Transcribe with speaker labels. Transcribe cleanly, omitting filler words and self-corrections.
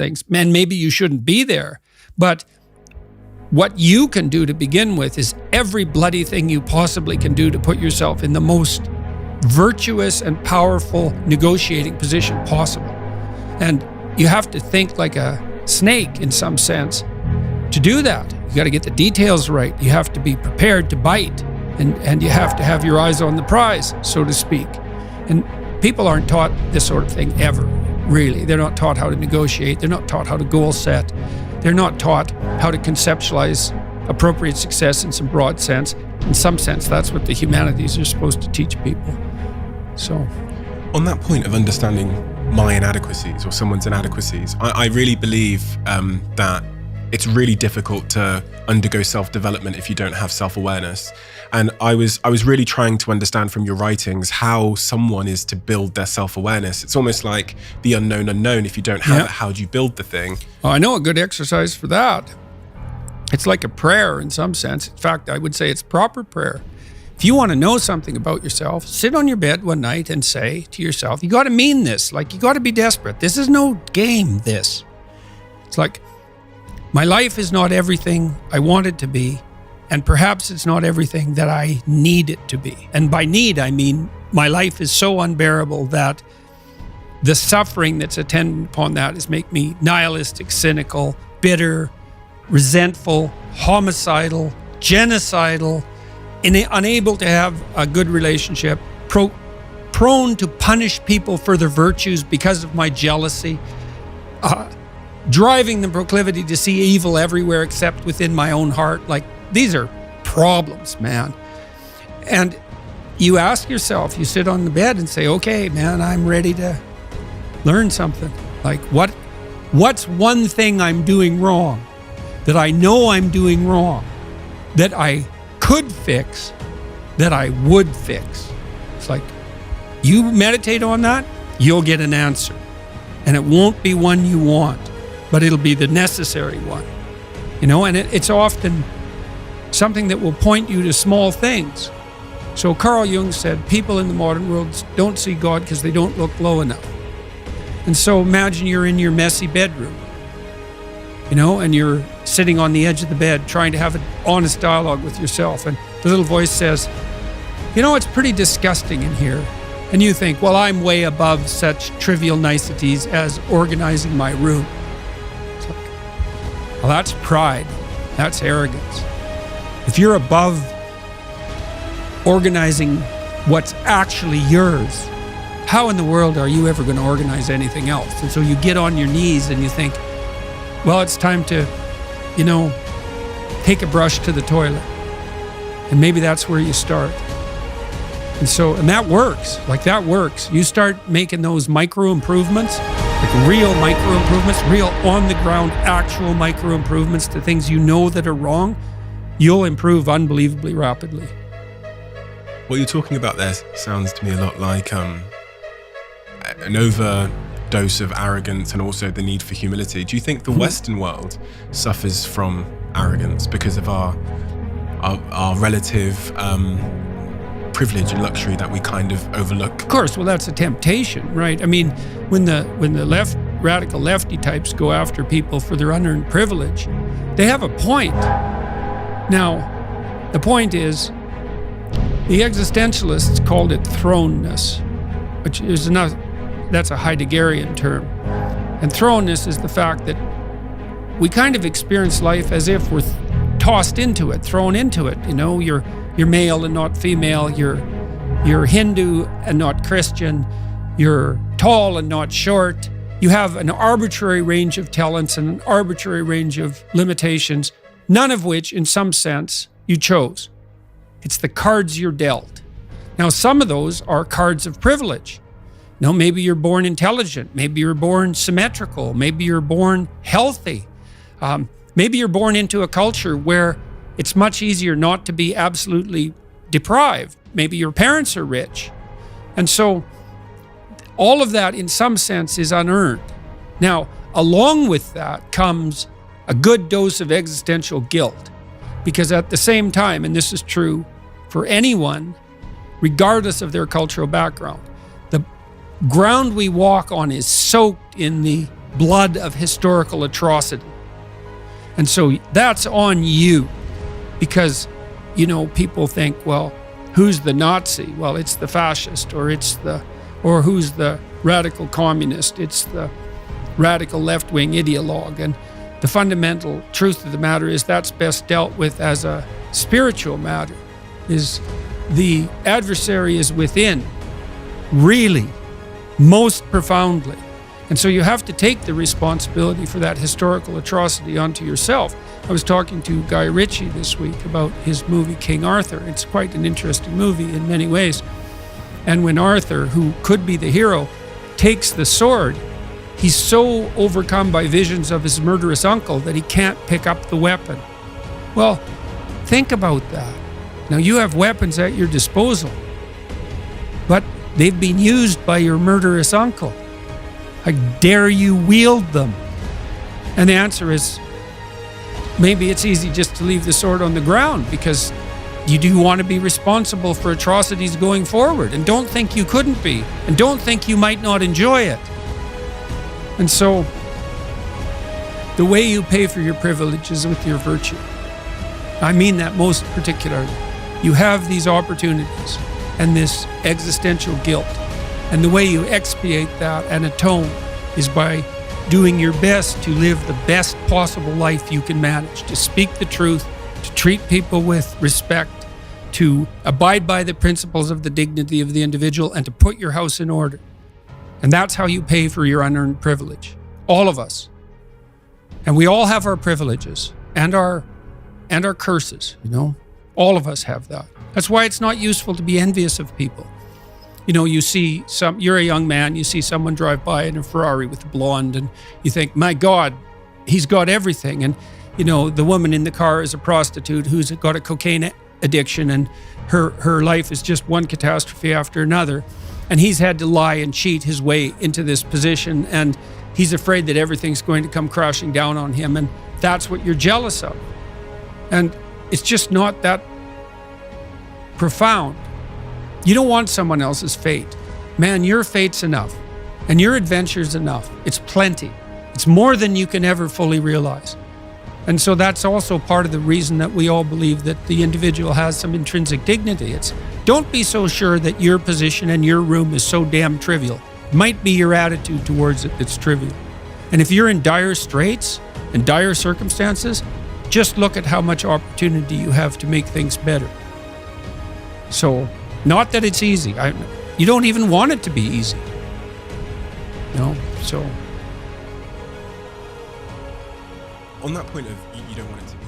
Speaker 1: things. Man, maybe you shouldn't be there. But what you can do to begin with is every bloody thing you possibly can do to put yourself in the most virtuous and powerful negotiating position possible. And you have to think like a snake in some sense to do that. You got to get the details right. You have to be prepared to bite, and you have to have your eyes on the prize, so to speak. And people aren't taught this sort of thing ever, really. They're not taught how to negotiate. They're not taught how to goal set. They're not taught how to conceptualize appropriate success in some broad sense. In some sense, that's what the humanities are supposed to teach people. So,
Speaker 2: on that point of understanding my inadequacies or someone's inadequacies, I really believe that it's really difficult to undergo self-development if you don't have self-awareness. And I was really trying to understand from your writings how someone is to build their self-awareness. It's almost like the unknown unknown. If you don't have it, how do you build the thing?
Speaker 1: I know a good exercise for that. It's like a prayer in some sense. In fact, I would say it's proper prayer. If you want to know something about yourself, sit on your bed one night and say to yourself, you got to mean this. Like, you got to be desperate. This is no game, this. It's like, my life is not everything I want it to be, and perhaps it's not everything that I need it to be. And by need, I mean my life is so unbearable that the suffering that's attendant upon that is make me nihilistic, cynical, bitter, resentful, homicidal, genocidal, unable to have a good relationship, prone to punish people for their virtues because of my jealousy, driving the proclivity to see evil everywhere except within my own heart. Like, these are problems, man. And you ask yourself, you sit on the bed and say, okay, man, I'm ready to learn something. Like, what's one thing I'm doing wrong that I know I'm doing wrong, that I could fix, that I would fix? It's like, you meditate on that, you'll get an answer. And it won't be one you want, but it'll be the necessary one. You know, and it's often something that will point you to small things. So Carl Jung said, people in the modern world don't see God because they don't look low enough. And so imagine you're in your messy bedroom, you know, and you're sitting on the edge of the bed trying to have an honest dialogue with yourself. And the little voice says, you know, it's pretty disgusting in here. And you think, well, I'm way above such trivial niceties as organizing my room. It's like, well, that's pride. That's arrogance. If you're above organizing what's actually yours, how in the world are you ever going to organize anything else? And so you get on your knees and you think, well, it's time to, you know, take a brush to the toilet. And maybe that's where you start. And that works. Like, that works. You start making those micro improvements, like real micro improvements, real on the ground, actual micro improvements to things you know that are wrong, you'll improve unbelievably rapidly.
Speaker 2: What you're talking about there sounds to me a lot like an overdose of arrogance and also the need for humility. Do you think the Western world suffers from arrogance because of our relative privilege and luxury that we kind of overlook?
Speaker 1: Of course, well, that's a temptation, right? I mean, when the radical lefty types go after people for their unearned privilege, they have a point. Now, the point is, the existentialists called it thrownness, which is that's a Heideggerian term. And thrownness is the fact that we kind of experience life as if we're tossed into it, thrown into it. You know, you're male and not female, you're Hindu and not Christian, you're tall and not short. You have an arbitrary range of talents and an arbitrary range of limitations, none of which, in some sense, you chose. It's the cards you're dealt. Now, some of those are cards of privilege. No, maybe you're born intelligent. Maybe you're born symmetrical. Maybe you're born healthy. Maybe you're born into a culture where it's much easier not to be absolutely deprived. Maybe your parents are rich. And so all of that, in some sense, is unearned. Now, along with that comes a good dose of existential guilt. Because at the same time, and this is true for anyone, regardless of their cultural background, the ground we walk on is soaked in the blood of historical atrocity. And so that's on you, because, people think, well, who's the Nazi? Well, it's the fascist, or who's the radical communist? It's the radical left-wing ideologue. And the fundamental truth of the matter is that's best dealt with as a spiritual matter. Is the adversary is within, really, most profoundly. And so you have to take the responsibility for that historical atrocity onto yourself. I was talking to Guy Ritchie this week about his movie King Arthur. It's quite an interesting movie in many ways. And when Arthur, who could be the hero, takes the sword, he's so overcome by visions of his murderous uncle that he can't pick up the weapon. Well, think about that. Now, you have weapons at your disposal, but they've been used by your murderous uncle. How dare you wield them? And the answer is, maybe it's easy just to leave the sword on the ground, because you do want to be responsible for atrocities going forward, and don't think you couldn't be, and don't think you might not enjoy it. And so, the way you pay for your privilege is with your virtue. I mean that most particularly. You have these opportunities and this existential guilt. And the way you expiate that and atone is by doing your best to live the best possible life you can manage, to speak the truth, to treat people with respect, to abide by the principles of the dignity of the individual, and to put your house in order. And that's how you pay for your unearned privilege. All of us. And we all have our privileges and our curses, All of us have that. That's why it's not useful to be envious of people. You see you're a young man, you see someone drive by in a Ferrari with a blonde, and you think, my God, he's got everything. And, the woman in the car is a prostitute who's got a cocaine addiction, and her life is just one catastrophe after another. And he's had to lie and cheat his way into this position, and he's afraid that everything's going to come crashing down on him, and that's what you're jealous of. And it's just not that profound. You don't want someone else's fate. Man, your fate's enough, and your adventure's enough. It's plenty. It's more than you can ever fully realize. And so that's also part of the reason that we all believe that the individual has some intrinsic dignity. It's, don't be so sure that your position and your room is so damn trivial. It might be your attitude towards it that's trivial. And if you're in dire straits and dire circumstances, just look at how much opportunity you have to make things better. So, not that it's easy. You don't even want it to be easy. So.
Speaker 2: On that point of you don't want it to be